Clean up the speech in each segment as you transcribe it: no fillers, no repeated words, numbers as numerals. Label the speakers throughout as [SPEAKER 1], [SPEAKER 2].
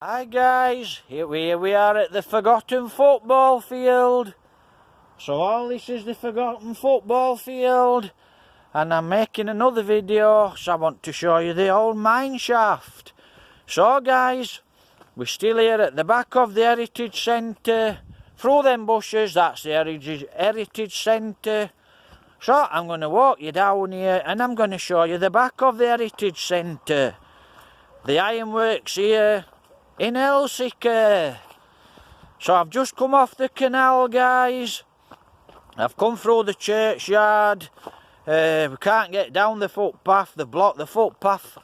[SPEAKER 1] Hi guys, here we are at the forgotten football field. So all this is the forgotten football field, and I'm making another video, so I want to show you the old mine shaft. So guys, we're still here at the back of the Heritage Centre. Through them bushes, that's the Heritage Centre. So I'm going to walk you down here and I'm going to show you the back of the Heritage Centre. The ironworks here in Elsecar. So I've just come off the canal, guys. I've come through the churchyard. We can't get down the footpath. They've blocked the footpath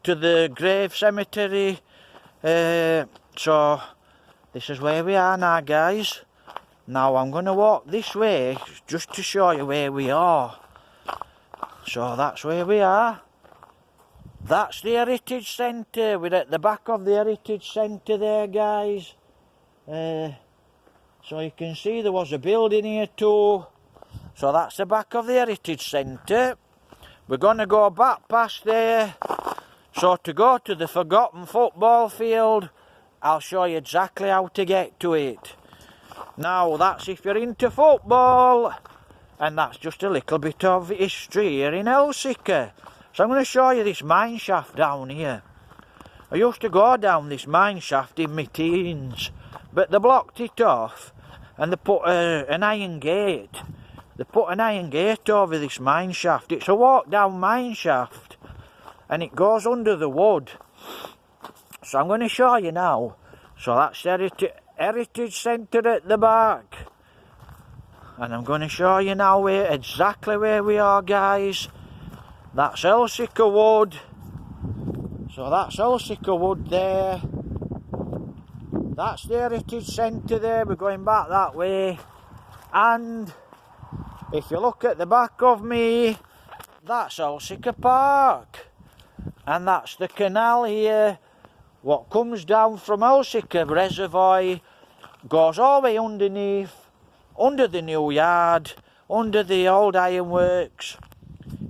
[SPEAKER 1] to the grave cemetery. So this is where we are now, guys. Now I'm going to walk this way just to show you where we are. So that's where we are. That's the Heritage Centre. We're at the back of the Heritage Centre there, guys. So you can see there was a building here too. So that's the back of the Heritage Centre. We're going to go back past there. So to go to the forgotten football field, I'll show you exactly how to get to it. Now that's if you're into football. And that's just a little bit of history here in Elsecar. So I'm going to show you this mine shaft down here. I used to go down this mine shaft in my teens, but they blocked it off and they put an iron gate. They put an iron gate over this mine shaft. It's a walk down mine shaft and it goes under the wood. So I'm going to show you now. So that's the Heritage Centre at the back. And I'm going to show you now exactly where we are, guys. That's Elsecar Wood. So that's Elsecar Wood there. That's the Heritage Centre there. We're going back that way. And if you look at the back of me, that's Elsecar Park. And that's the canal here. What comes down from Elsecar reservoir goes all the way underneath, under the new yard, under the old ironworks.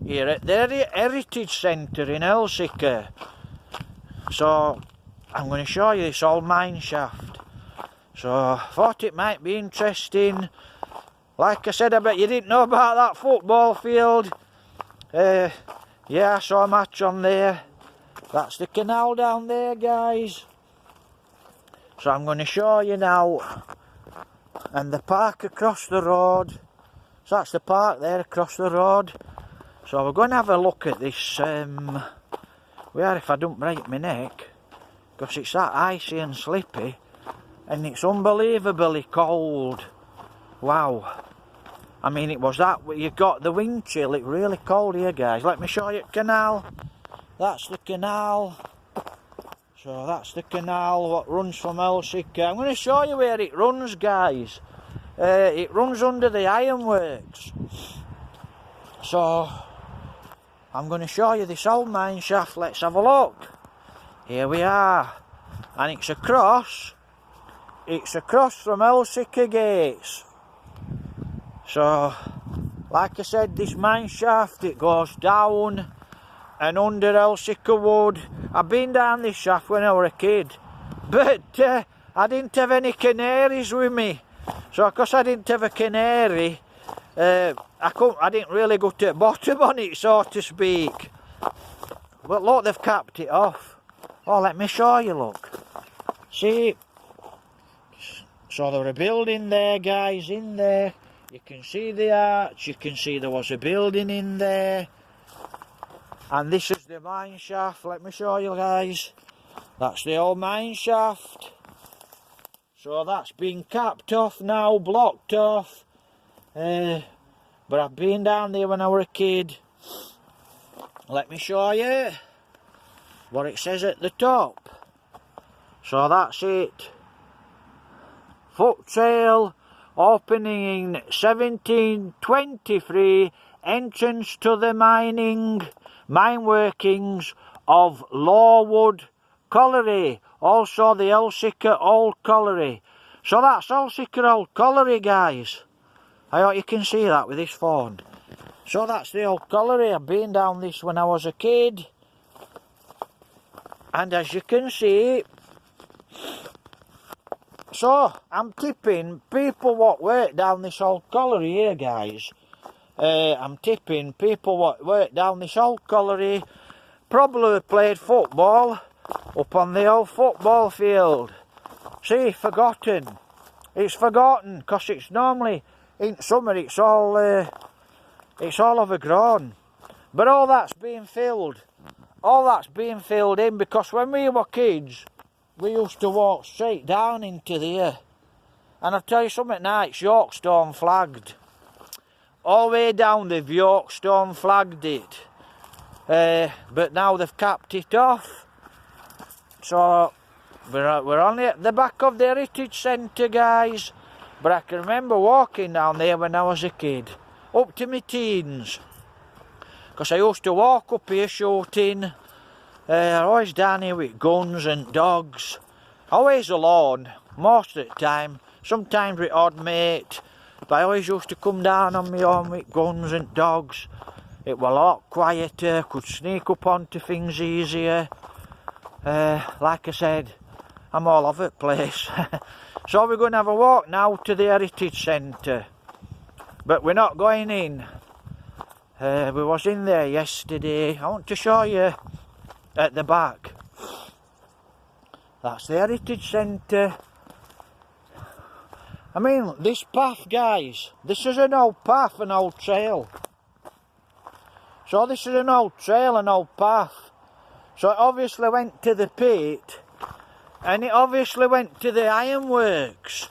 [SPEAKER 1] Here at the Heritage Centre in Elsecar. So I'm going to show you this old mine shaft. So I thought it might be interesting. Like I said, I bet you didn't know about that football field. Yeah, I saw a match on there. That's the canal down there, guys. So I'm going to show you now. And the park across the road. So that's the park there across the road. So we're going to have a look at this, where if I don't break my neck, because it's that icy and slippy, and it's unbelievably cold. Wow. I mean, it was that, you got the wind chill, it's really cold here, guys. Let me show you the canal. That's the canal. So that's the canal, what runs from Elsecar. I'm going to show you where it runs, guys. It runs under the ironworks. So I'm going to show you this old mine shaft. Let's have a look. Here we are. And it's across from Elsecar gates. So, like I said, this mine shaft, it goes down and under Elsecar Wood. I've been down this shaft when I was a kid. But I didn't have any canaries with me. So, because I didn't have a canary, I didn't really go to the bottom on it, so to speak. But look, they've capped it off. Oh, let me show you, look. See? So there was a building there, guys, in there. You can see the arch, you can see there was a building in there. And this is the mine shaft, let me show you, guys. That's the old mine shaft. So that's been capped off now, blocked off. But I've been down there when I was a kid. Let me show you what it says at the top. So that's it. FooTrill, opening in 1723, entrance to the mine workings of Lawwood Colliery, also the Elsecar Old Colliery. So that's Elsecar Old Colliery, guys. I hope you can see that with this phone. So that's the old colliery. I've been down this when I was a kid. And as you can see, So, I'm tipping people what work down this old colliery here, guys. I'm tipping people what work down this old colliery probably played football up on the old football field. See, forgotten. It's forgotten, because it's normally, in summer, it's all overgrown. But all that's being filled. All that's being filled in, because when we were kids, we used to walk straight down into there. And I'll tell you something now, it's Yorkstone flagged. All the way down they've Yorkstone flagged it. But now they've capped it off. So we're only at the back of the Heritage Centre, guys. But I can remember walking down there when I was a kid. Up to my teens. Because I used to walk up here shooting. Always down here with guns and dogs. Always alone, most of the time. Sometimes with odd mate. But I always used to come down on my own with guns and dogs. It was a lot quieter, could sneak up onto things easier. Like I said, I'm all over the place. So we're going to have a walk now to the Heritage Centre. But we're not going in. We was in there yesterday. I want to show you at the back. That's the Heritage Centre. I mean, this path, guys, this is an old path, an old trail. So this is an old trail, an old path. So it obviously went to the pit, and it obviously went to the ironworks.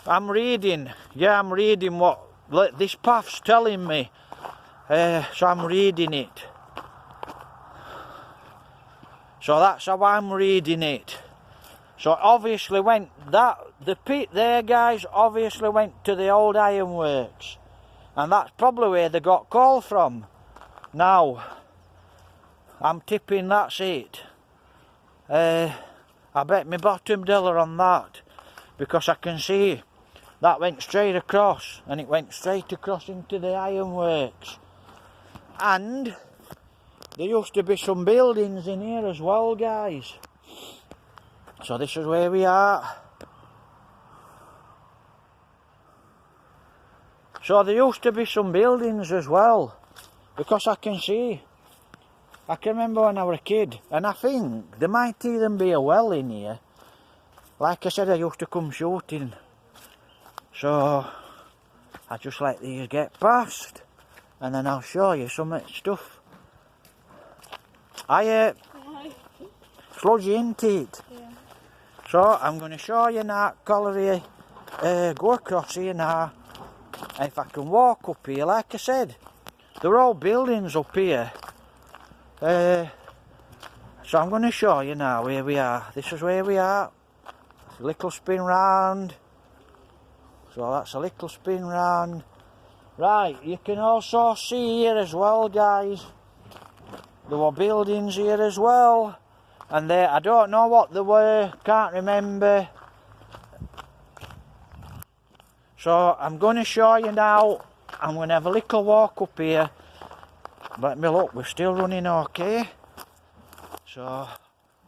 [SPEAKER 1] I'm reading what this path's telling me. So I'm reading it. So that's how I'm reading it. So it obviously went, the pit there, guys, obviously went to the old ironworks. And that's probably where they got coal from. Now, I'm tipping that's it. I bet my bottom dollar on that. Because I can see that went straight across. And it went straight across into the ironworks. And there used to be some buildings in here as well, guys. So this is where we are. So there used to be some buildings as well. Because I can see. I can remember when I was a kid. And I think there might even be a well in here. Like I said, I used to come shooting. So I just let these get past. And then I'll show you some stuff. Sludgy, ain't it? Yeah. So I'm going to show you now, colliery, go across here now. And if I can walk up here, like I said, there are all buildings up here. So I'm going to show you now where we are. This is where we are. A little spin round. So that's a little spin round. Right, you can also see here as well, guys. There were buildings here as well. And there, I don't know what they were, can't remember. So I'm going to show you now. I'm going to have a little walk up here. Let me look, we're still running okay. So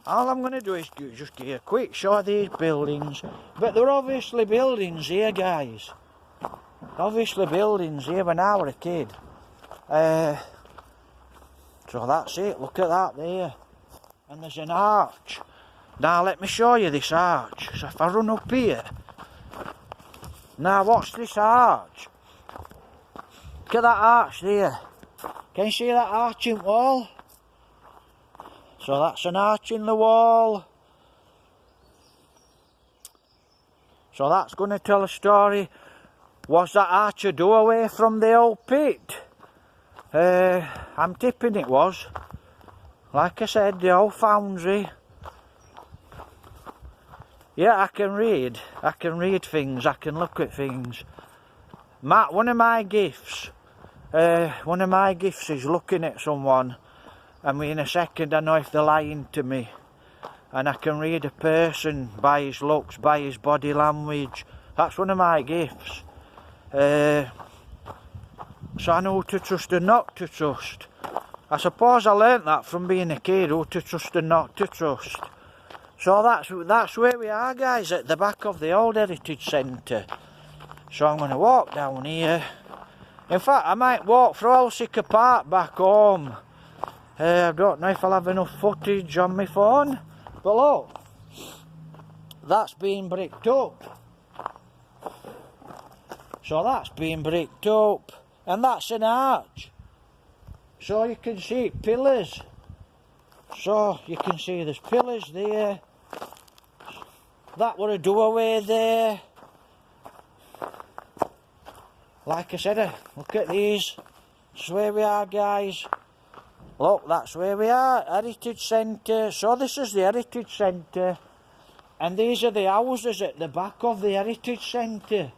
[SPEAKER 1] all I'm going to do is just give you a quick show of these buildings. But there are obviously buildings here, guys. Obviously buildings here when I was a kid. So that's it, look at that there. And there's an arch. Now let me show you this arch. So if I run up here. Now watch this arch. Look at that arch there. Can you see that arching wall? So that's an arch in the wall. So that's going to tell a story. Was that arch a doorway from the old pit? I'm tipping it was. Like I said, the old foundry. Yeah, I can read things, I can look at things. One of my gifts is looking at someone, and in a second I know if they're lying to me. And I can read a person by his looks, by his body language. That's one of my gifts. So I know who to trust and not to trust. I suppose I learnt that from being a kid, who to trust and not to trust. So that's where we are, guys, at the back of the old Heritage Centre. So I'm going to walk down here. In fact, I might walk through Elsecar Park back home. I don't know if I'll have enough footage on my phone. But look, that's been bricked up. So that's been bricked up. And that's an arch. So you can see pillars. So you can see there's pillars there. That were a doorway there. Like I said, look at these. That's where we are, guys. Look, that's where we are, Heritage Centre. So this is the Heritage Centre. And these are the houses at the back of the Heritage Centre.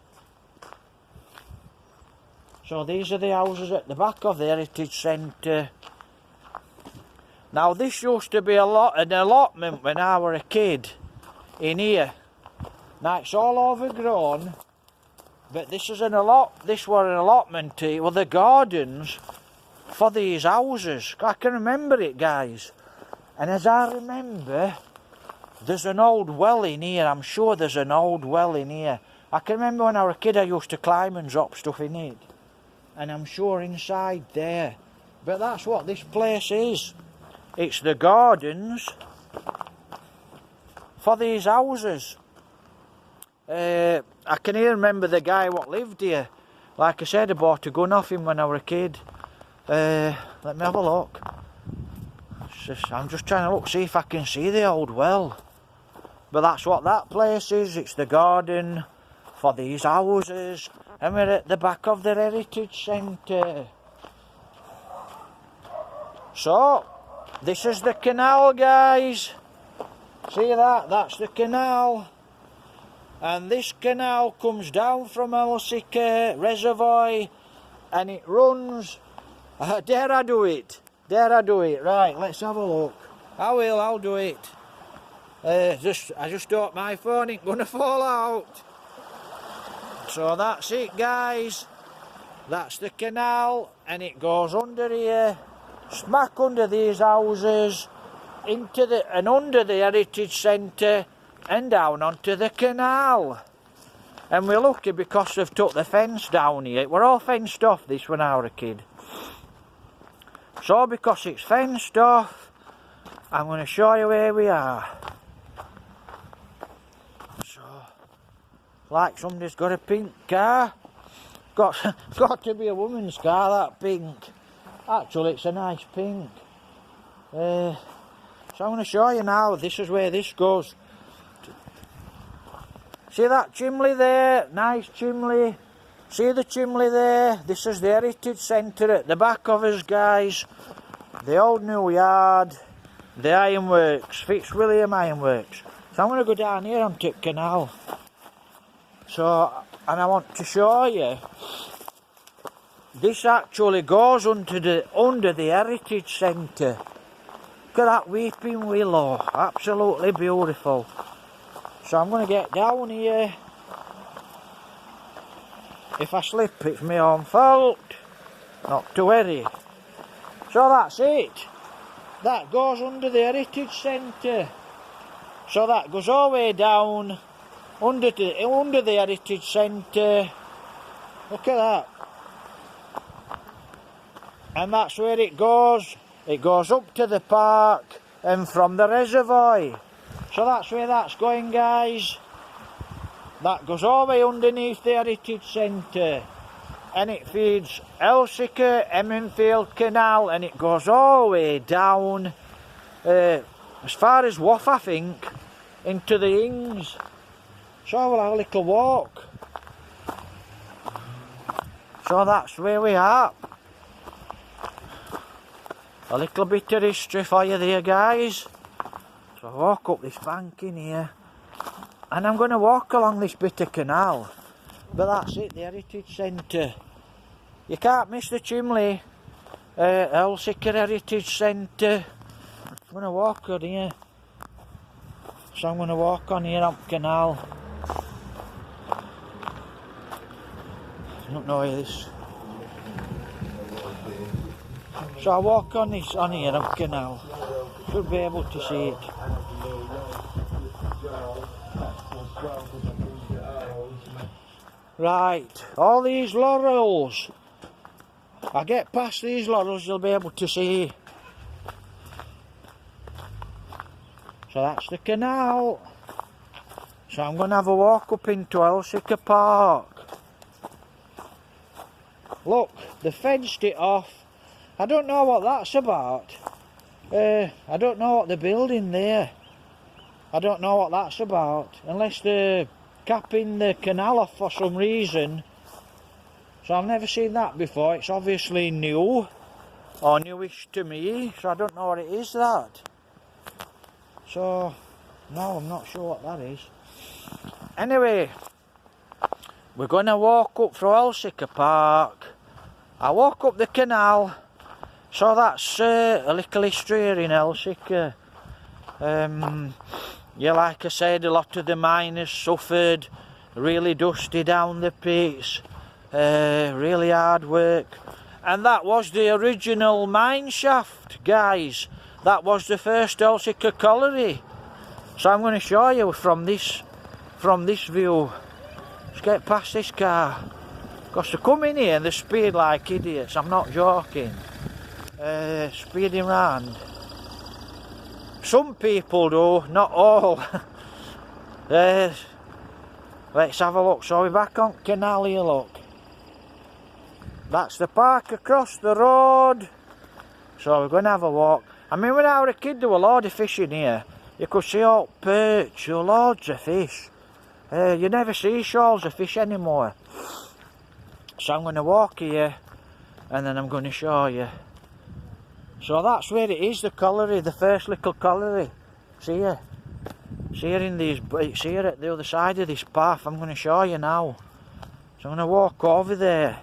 [SPEAKER 1] So these are the houses at the back of the Heritage Centre. Now this used to be an allotment when I were a kid. In here. Now it's all overgrown, but this was an allotment here with the gardens for these houses. I can remember it, guys. And as I remember, there's an old well in here. I'm sure there's an old well in here. I can remember when I was a kid I used to climb and drop stuff in it. And I'm sure inside there. But that's what this place is. It's the gardens for these houses. I can even remember the guy what lived here. Like I said, I bought a gun off him when I was a kid. Let me have a look. I'm just trying to look, see if I can see the old well. But that's what that place is. It's the garden for these houses. And we're at the back of the Heritage Centre. So, this is the canal, guys. See that? That's the canal. And this canal comes down from Elsecar reservoir and it runs. Dare I do it? Dare I do it? Right, let's have a look. I'll do it. I just hope my phone ain't gonna fall out. So that's it, guys. That's the canal and it goes under here, smack under these houses, under the Heritage Centre and down onto the canal. And we're lucky because they've took the fence down here. We're all fenced off this when I was a kid. So because it's fenced off, I'm going to show you where we are. So, like somebody's got a pink car. Got to be a woman's car, that pink. Actually, it's a nice pink. So I'm going to show you now. This is where this goes. See that chimney there? Nice chimney. See the chimney there? This is the Heritage Centre at the back of us, guys. The old new yard. The ironworks. Fitzwilliam Ironworks. So I'm going to go down here onto the canal. So, and I want to show you. This actually goes under the Heritage Centre. Look at that weeping willow. Absolutely beautiful. So I'm going to get down here. If I slip, it's my own fault. Not to worry. So that's it. That goes under the Heritage Centre. So that goes all the way down under the Heritage Centre. Look at that. And that's where it goes. It goes up to the park and from the reservoir. So that's where that's going, guys. That goes all the way underneath the Heritage Centre. And it feeds Elsecar, Emmenfield Canal, and it goes all the way down as far as Waff, I think, into the Ings. So we'll have a little walk. So that's where we are. A little bit of history for you there, guys. So I walk up this bank in here. And I'm going to walk along this bit of canal. But that's it, the Heritage Centre. You can't miss the chimney. Elsecar Heritage Centre. I'm going to walk on here. So I'm going to walk on here up canal. I don't know this. So I walk on here up canal. Should be able to see it. Right, all these laurels. I get past these laurels, you'll be able to see. So that's the canal. So I'm going to have a walk up into Elsecar Park. Look, they fenced it off. I don't know what that's about. I don't know what they're building there. I don't know what that's about. Unless they're capping the canal off for some reason. So I've never seen that before. It's obviously new. Or newish to me. So I don't know what it is, that. So, no, I'm not sure what that is. Anyway, we're going to walk up through Elsecar Park. I walk up the canal. So that's a little history here in Elsecar. Yeah, like I said, a lot of the miners suffered. Really dusty down the pits. Really hard work. And that was the original mine shaft, guys. That was the first Elsecar colliery. So I'm going to show you from this view. Let's get past this car. Because they come in here and they speed like idiots. I'm not joking. Speeding round. Some people do, not all. Let's have a look. So we're back on Canal here, look. That's the park across the road. So we're going to have a walk. I mean, when I was a kid, there were a lot of fish in here. You could see all perch, loads of fish. You never see shoals of fish anymore. So I'm going to walk here, and then I'm going to show you. So that's where it is, the colliery, the first little colliery. See here? See here in these, it's here at the other side of this path. I'm going to show you now. So I'm going to walk over there.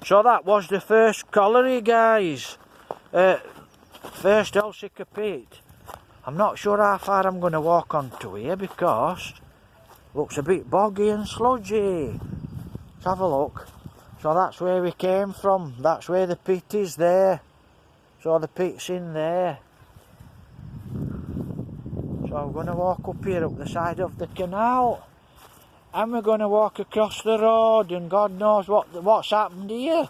[SPEAKER 1] So that was the first colliery, guys. First Elsecar pit. I'm not sure how far I'm going to walk onto here because it looks a bit boggy and sludgy. Let's have a look. So that's where we came from. That's where the pit is there. So the pit's in there. So we're going to walk up here up the side of the canal. And we're going to walk across the road, and God knows what's happened here.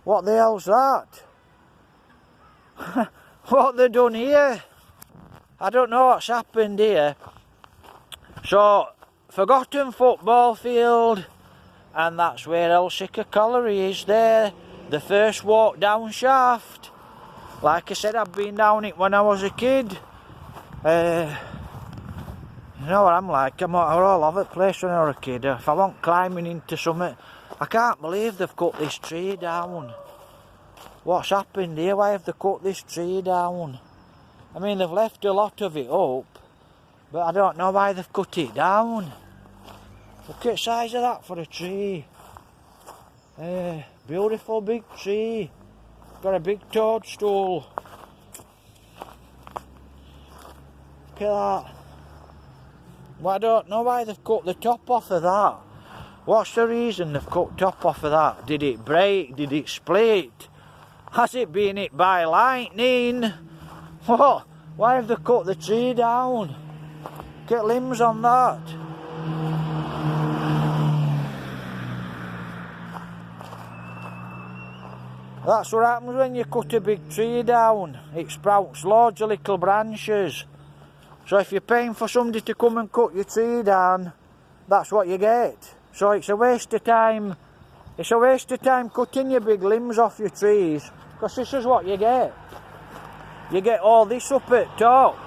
[SPEAKER 1] What the hell's that? What they done here? I don't know what's happened here. So, forgotten football field, and that's where Elsecar colliery is there. The first walk down shaft. Like I said, I've been down it when I was a kid. You know what I'm like, I'm all over the place when I was a kid. If I want climbing into something, I can't believe they've cut this tree down. What's happened here? Why have they cut this tree down? I mean, they've left a lot of it up, but I don't know why they've cut it down. Look at the size of that for a tree. Beautiful big tree. Got a big toadstool. Look at that. Well, I don't know why they've cut the top off of that. What's the reason they've cut top off of that? Did it break? Did it split? Has it been hit by lightning? What? Why have they cut the tree down? Get limbs on that. That's what happens when you cut a big tree down. It sprouts loads of little branches. So if you're paying for somebody to come and cut your tree down, that's what you get. So it's a waste of time. It's a waste of time cutting your big limbs off your trees, because this is what you get. You get all this up at top.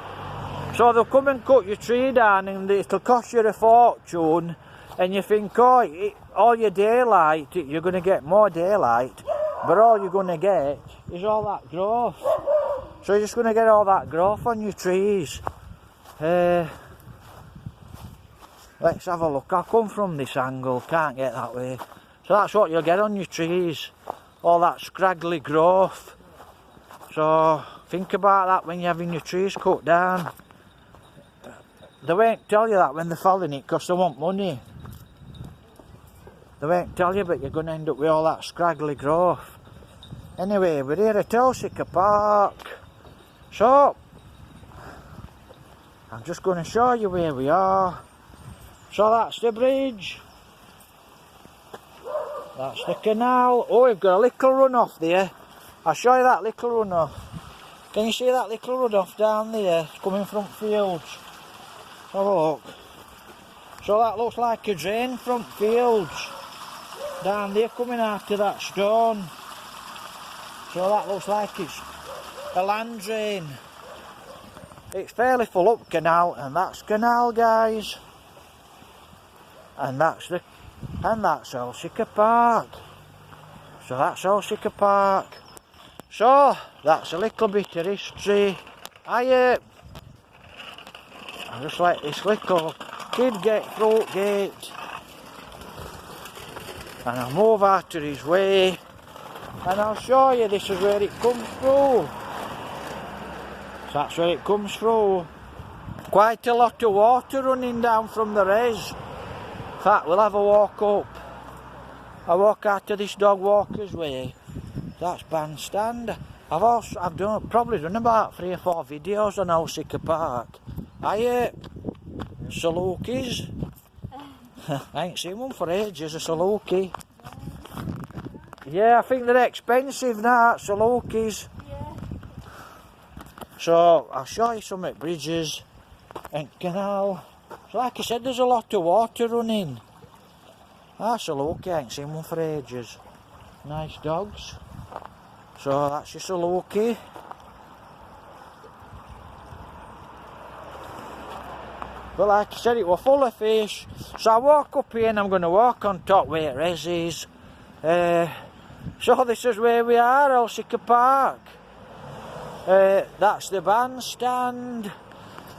[SPEAKER 1] So they'll come and cut your tree down and it'll cost you a fortune, and you think, oh, all your daylight, you're going to get more daylight, but all you're going to get is all that growth. So you're just going to get all that growth on your trees. Let's have a look. I'll come from this angle, can't get that way. So that's what you'll get on your trees, all that scraggly growth. So think about that when you're having your trees cut down. They won't tell you that when they're felling it, because they want money. They won't tell you, but you're going to end up with all that scraggly growth. Anyway, we're here at Elsecar Park. So I'm just going to show you where we are. So that's the bridge. That's the canal. Oh, we've got a little runoff there. I'll show you that little runoff. Can you see that little runoff down there? It's coming from fields. Have a look. So that looks like a drain from fields. Down there coming after that stone. So that looks like it's a land drain. It's fairly full up, Canal, and that's Canal, guys. And that's Elsecar Park. So that's Elsecar Park. So that's a little bit of history. I just let this little kid get through the gate, and I'll move out of his way, and I'll show you this is where it comes through. So that's where it comes through. Quite a lot of water running down from the res. In fact, we'll have a walk up. I'll walk out to this dog walker's way. That's bandstand. I've probably done about 3 or 4 videos on Elsecar Park. Salukis. I ain't seen one for ages, a Saluki. Yeah, I think they're expensive now, Salukis. So I'll show you some at bridges and Canal. So like I said, there's a lot of water running. Saluki, I ain't seen one for ages. Nice dogs. So that's your Saluki. But like I said, it was full of fish. So I walk up here and I'm going to walk on top where it res is. So this is where we are, Elsecar Park. That's the bandstand.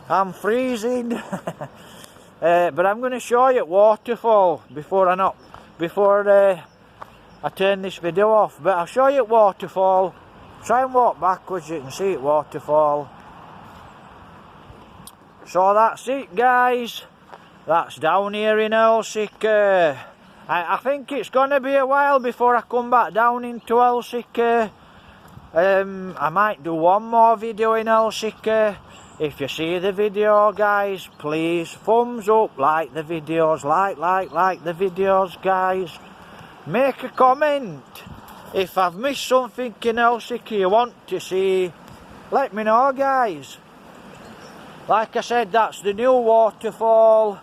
[SPEAKER 1] I'm freezing. But I'm going to show you Waterfall before I turn this video off. But I'll show you Waterfall. Try and walk backwards, you can see it, Waterfall. So that's it, guys. That's down here in Elsecar. I think it's going to be a while before I come back down into Elsecar. I might do one more video in Elsecar. If you see the video, guys, please thumbs up, like the videos, like the videos, guys. Make a comment. If I've missed something in Elsecar you want to see, let me know, guys. Like I said, that's the new waterfall.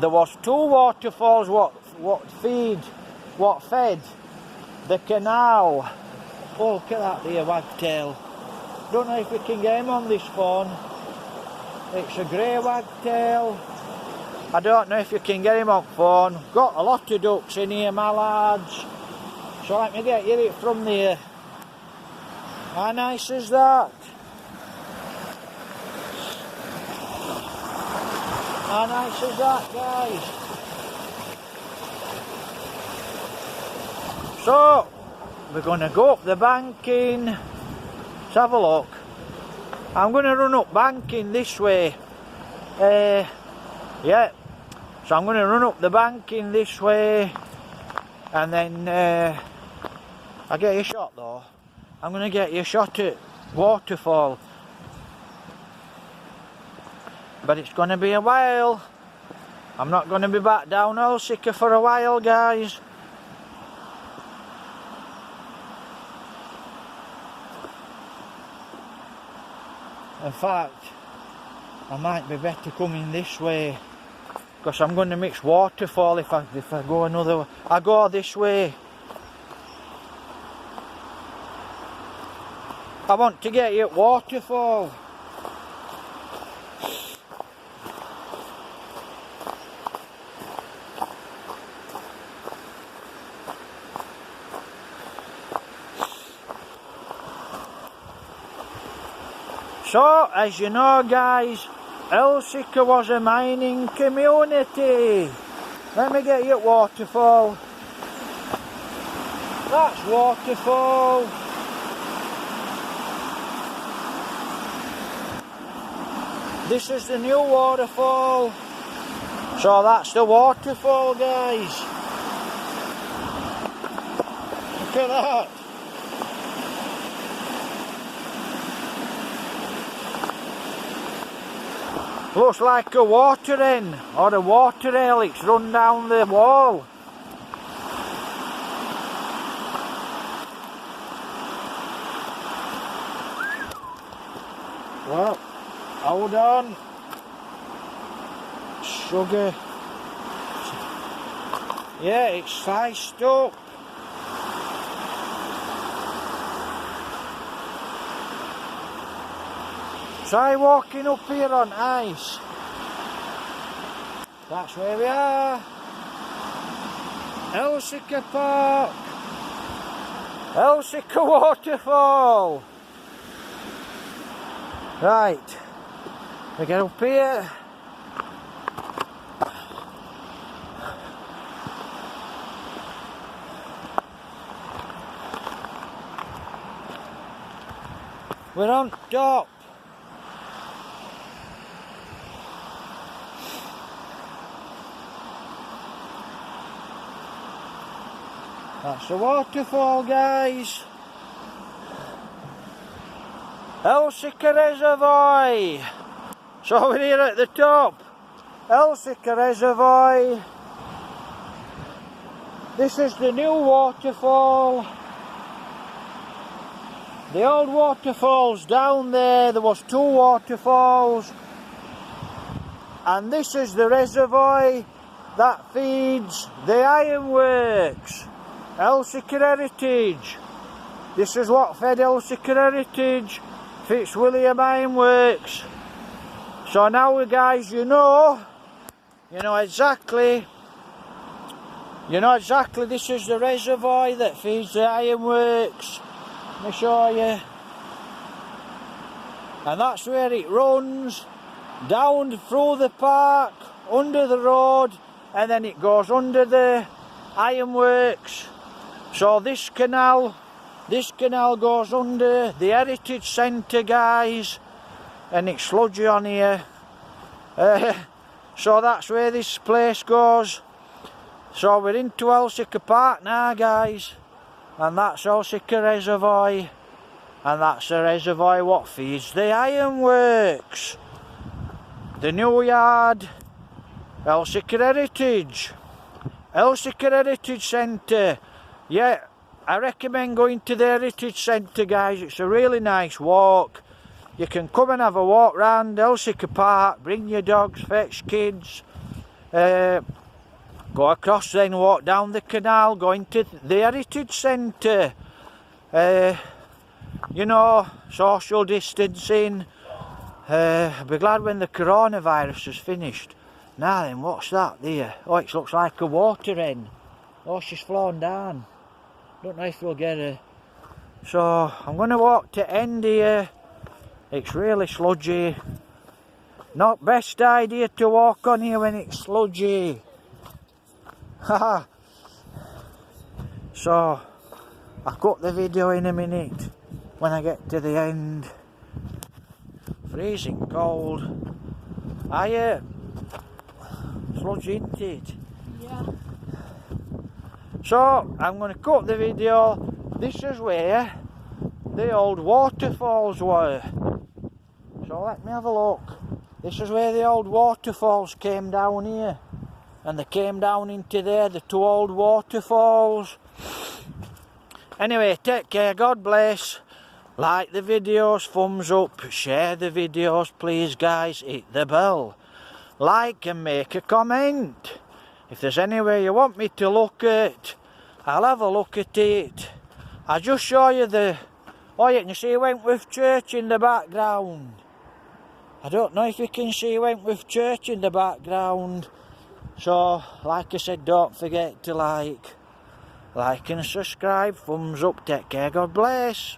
[SPEAKER 1] There was 2 waterfalls what fed the canal. Oh, look at that there, wagtail. Don't know if we can get him on this phone. It's a grey wagtail. I don't know if you can get him on phone. Got a lot of ducks in here, my lads. So let me get you it from there. How nice is that? How nice is that, guys? So, we're going to go up the banking. Let's have a look. I'm going to run up banking this way. Yeah. So I'm going to run up the banking this way. And then, I'll get you a shot though. I'm going to get you a shot at Waterfall. But it's going to be a while. I'm not going to be back down Elsecar for a while, guys. In fact, I might be better coming this way, because I'm going to mix Waterfall if I go another way. I go this way. I want to get you at Waterfall. So, as you know, guys, Elsecar was a mining community. Let me get you at Waterfall. That's Waterfall. This is the new waterfall. So that's the waterfall, guys. Look at that. Looks like a water hen or a water rail. It's run down the wall. Well, hold on. Sugar. Yeah, it's sliced up. Try walking up here on ice. That's where we are. Elsecar Park. Elsecar Waterfall. Right, we get up here. We're on top. That's the waterfall, guys. Elsecar Reservoir. So we're here at the top. Elsecar Reservoir. This is the new waterfall. The old waterfall's down there. There was 2 waterfalls. And this is the reservoir that feeds the ironworks. Elsecar Heritage. This is what fed Elsecar Heritage. Fitzwilliam Ironworks. So now, guys, you know exactly this is the reservoir that feeds the ironworks. Let me show you. And that's where it runs down through the park, under the road, and then it goes under the ironworks. So this canal goes under the Heritage Centre, guys, and it's sludgy on here. So that's where this place goes. So we're into Elsecar Park now, guys, and that's Elsecar Reservoir, and that's the reservoir what feeds the ironworks. The new yard, Elsecar Heritage, Elsecar Heritage Centre. Yeah, I recommend going to the Heritage Centre, guys. It's a really nice walk. You can come and have a walk round Elsecar Park, bring your dogs, fetch kids, go across, then walk down the canal, go into the Heritage Centre. You know, social distancing. I'll be glad when the coronavirus is finished. Now then, what's that there? Oh, it looks like a water hen. Oh, she's flown down. Don't know if we'll get her. So I'm going to walk to end here. It's really sludgy. Not best idea to walk on here when it's sludgy. Haha. So I'll cut the video in a minute when I get to the end. Freezing cold. Sludgy, isn't it?
[SPEAKER 2] Yeah.
[SPEAKER 1] So I'm going to cut the video. This is where the old waterfalls were. So let me have a look. This is where the old waterfalls came down here. And they came down into there, the 2 old waterfalls. Anyway, take care, God bless. Like the videos, thumbs up, share the videos please, guys, hit the bell. Like and make a comment. If there's anywhere you want me to look at, I'll have a look at it. I'll just show you the... Oh, you can see Wentworth Church in the background. I don't know if you can see Wentworth Church in the background. So, like I said, don't forget to like and subscribe. Thumbs up, take care, God bless.